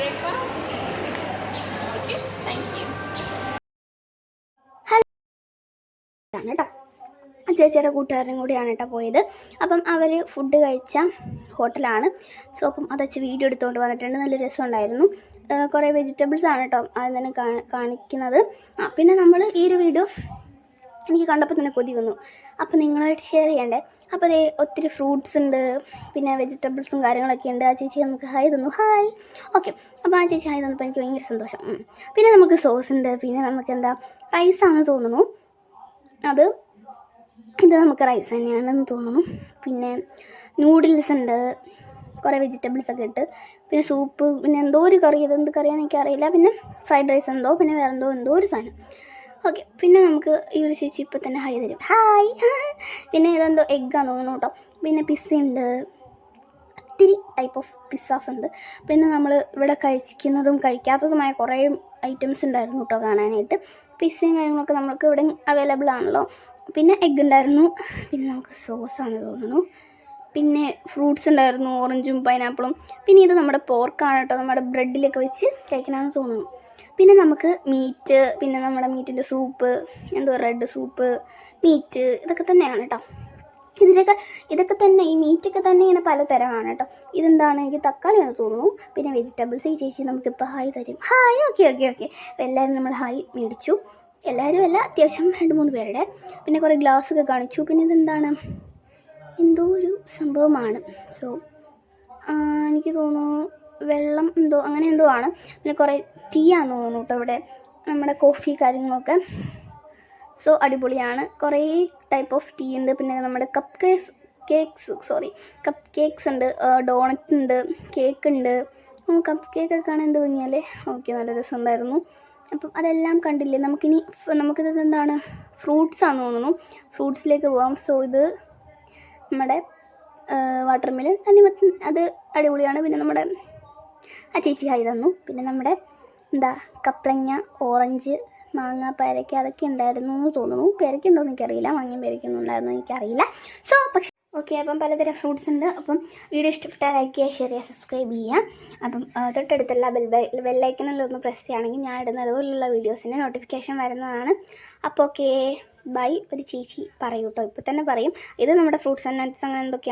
breakfast. Okay, thank you. കേട്ടോ ചേച്ചിയുടെ കൂട്ടുകാരനും കൂടിയാണ് കേട്ടോ പോയത്. അപ്പം അവർ ഫുഡ് കഴിച്ച ഹോട്ടലാണ്. സോ അപ്പം അത് വെച്ച് വീഡിയോ എടുത്തുകൊണ്ട് വന്നിട്ടുണ്ട്. നല്ല രസമുണ്ടായിരുന്നു. കുറേ വെജിറ്റബിൾസ് ആണ് കേട്ടോ അത് തന്നെ കാണിക്കുന്നത്. പിന്നെ നമ്മൾ ഈ ഒരു വീഡിയോ എനിക്ക് കണ്ടപ്പോൾ തന്നെ കൊതി വന്നു. അപ്പോൾ നിങ്ങളായിട്ട് ഷെയർ ചെയ്യണ്ടേ. അപ്പോൾ അതേ ഒത്തിരി ഫ്രൂട്ട്സ് ഉണ്ട്, പിന്നെ വെജിറ്റബിൾസും കാര്യങ്ങളൊക്കെ ഉണ്ട്. ആ ചേച്ചി നമുക്ക് ഹായ് തന്നു. ഹായ്. ഓക്കെ, അപ്പോൾ ആ ചേച്ചി ഹായ് തന്നപ്പോൾ എനിക്ക് ഭയങ്കര സന്തോഷം. പിന്നെ നമുക്ക് സോസ് ഉണ്ട്, പിന്നെ നമുക്ക് എന്താ റൈസാണെന്ന് തോന്നുന്നു. ഇത് നമുക്ക് റൈസ് തന്നെയാണെന്ന് തോന്നുന്നു. പിന്നെ നൂഡിൽസ് ഉണ്ട്, കുറേ വെജിറ്റബിൾസൊക്കെ ഇട്ട്, പിന്നെ സൂപ്പ്, പിന്നെ എന്തോ ഒരു കറി, ഇതെന്ത് കറിയാണെന്ന് എനിക്കറിയില്ല. പിന്നെ ഫ്രൈഡ് റൈസ് എന്തോ, പിന്നെ വേറെ എന്തോ ഒരു സാധനം. ഓക്കെ, പിന്നെ നമുക്ക് ഈ ഒരു ചേച്ചി ഇപ്പോൾ തന്നെ ഹായ് തരും. ഹായ്. പിന്നെ ഇതെന്തോ എഗ്ഗാന്ന് തോന്നുന്നു കേട്ടോ. പിന്നെ പിസ്സ ഉണ്ട്, ഒത്തിരി ടൈപ്പ് ഓഫ് പിസ്സാസ് ഉണ്ട്. പിന്നെ നമ്മൾ ഇവിടെ കഴിക്കുന്നതും കഴിക്കാത്തതുമായ കുറേ ഐറ്റംസ് ഉണ്ടായിരുന്നു കേട്ടോ കാണാനായിട്ട്. പിസ്സയും കാര്യങ്ങളൊക്കെ നമുക്ക് ഇവിടെ അവൈലബിൾ ആണല്ലോ. പിന്നെ എഗ്ഗ് ഉണ്ടായിരുന്നു, പിന്നെ നമുക്ക് സോസാണ് തോന്നുന്നു, പിന്നെ ഫ്രൂട്ട്സ് ഉണ്ടായിരുന്നു, ഓറഞ്ചും പൈനാപ്പിളും. പിന്നെ ഇത് നമ്മുടെ പോർക്കാണ് കേട്ടോ, നമ്മുടെ ബ്രെഡിലൊക്കെ വെച്ച് കഴിക്കണമെന്ന് തോന്നുന്നു. പിന്നെ നമുക്ക് മീറ്റ്, പിന്നെ നമ്മുടെ മീറ്റിൻ്റെ സൂപ്പ്, എന്തോ റെഡ് സൂപ്പ്, മീറ്റ്, ഇതൊക്കെ തന്നെയാണ് കേട്ടോ. ഇതൊക്കെ തന്നെ, ഈ മീറ്റൊക്കെ തന്നെ ഇങ്ങനെ പലതരമാണ് കേട്ടോ. ഇതെന്താണ്, എനിക്ക് തക്കാളിയാണെന്ന് തോന്നുന്നു. പിന്നെ വെജിറ്റബിൾസ് ഈ ചേച്ചി നമുക്കിപ്പോൾ ഹായ് തരും. ഹായ്. ഓക്കെ. അപ്പോൾ എല്ലാവരും നമ്മൾ ഹായ് മേടിച്ചു. എല്ലാവരും അല്ല, അത്യാവശ്യം 2-3 പേരുടെ. പിന്നെ കുറേ ഗ്ലാസ്സൊക്കെ കാണിച്ചു. പിന്നെ ഇതെന്താണ്, എന്തോ ഒരു സംഭവമാണ്. സോ എനിക്ക് തോന്നുന്നു വെള്ളം എന്തോ അങ്ങനെ എന്തോ ആണ്. പിന്നെ കുറേ ടീ ആണെന്ന് തോന്നുന്നു കേട്ടോ ഇവിടെ, നമ്മുടെ കോഫി കാര്യങ്ങളൊക്കെ. സോ അടിപൊളിയാണ്. കുറേ ടൈപ്പ് ഓഫ് ടീ ഉണ്ട്. പിന്നെ നമ്മുടെ കപ്പ് കേക്ക്സ് ഉണ്ട്, ഡോണറ്റ് ഉണ്ട്, കേക്ക് ഉണ്ട്. കപ്പ് കേക്കൊക്കെ കാണാൻ എന്ത് ഭംഗിയല്ലേ. ഓക്കെ, നല്ല രസമുണ്ടായിരുന്നു. അപ്പം അതെല്ലാം കണ്ടില്ലേ. നമുക്കിത് എന്താണ്, ഫ്രൂട്ട്സാണെന്ന് തോന്നുന്നു. ഫ്രൂട്ട്സിലേക്ക് പോകാം. സോ ഇത് നമ്മുടെ വാട്ടർമെലൺ, തണ്ണിമത്തൻ, അത് അടിപൊളിയാണ്. പിന്നെ നമ്മുടെ ആ ചേച്ചി ഹായ് തന്നു. പിന്നെ നമ്മുടെ കപ്ലങ്ങ, ഓറഞ്ച്, മാങ്ങ, പേരയ്ക്ക, അതൊക്കെ ഉണ്ടായിരുന്നു എന്ന് തോന്നുന്നു. പേരയ്ക്ക ഉണ്ടോ എന്ന് എനിക്കറിയില്ല, മാങ്ങയും പേരയ്ക്കൊന്നും ഉണ്ടായിരുന്നു എനിക്കറിയില്ല. സോ പക്ഷേ ഓക്കെ, അപ്പം പലതരം ഫ്രൂട്ട്സ് ഉണ്ട്. അപ്പം വീഡിയോ ഇഷ്ടപ്പെട്ടാൽ ലൈക്ക് ചെയ്യുക, ഷെയർ ചെയ്യുക, സബ്സ്ക്രൈബ് ചെയ്യുക. അപ്പം തൊട്ടടുത്തുള്ള ബെല്ലൈക്കണിലൊന്ന് പ്രസ് ചെയ്യുകയാണെങ്കിൽ ഞാൻ ഇടുന്ന അതുപോലുള്ള വീഡിയോസിൻ്റെ നോട്ടിഫിക്കേഷൻ വരുന്നതാണ്. അപ്പോൾ ഓക്കെ, ബൈ. ഒരു ചേച്ചി പറയൂ കേട്ടോ, ഇപ്പോൾ തന്നെ പറയും. ഇത് നമ്മുടെ ഫ്രൂട്ട്സ് ആൻഡ് നട്ട്സ് അങ്ങനെ എന്തൊക്കെയാണ്.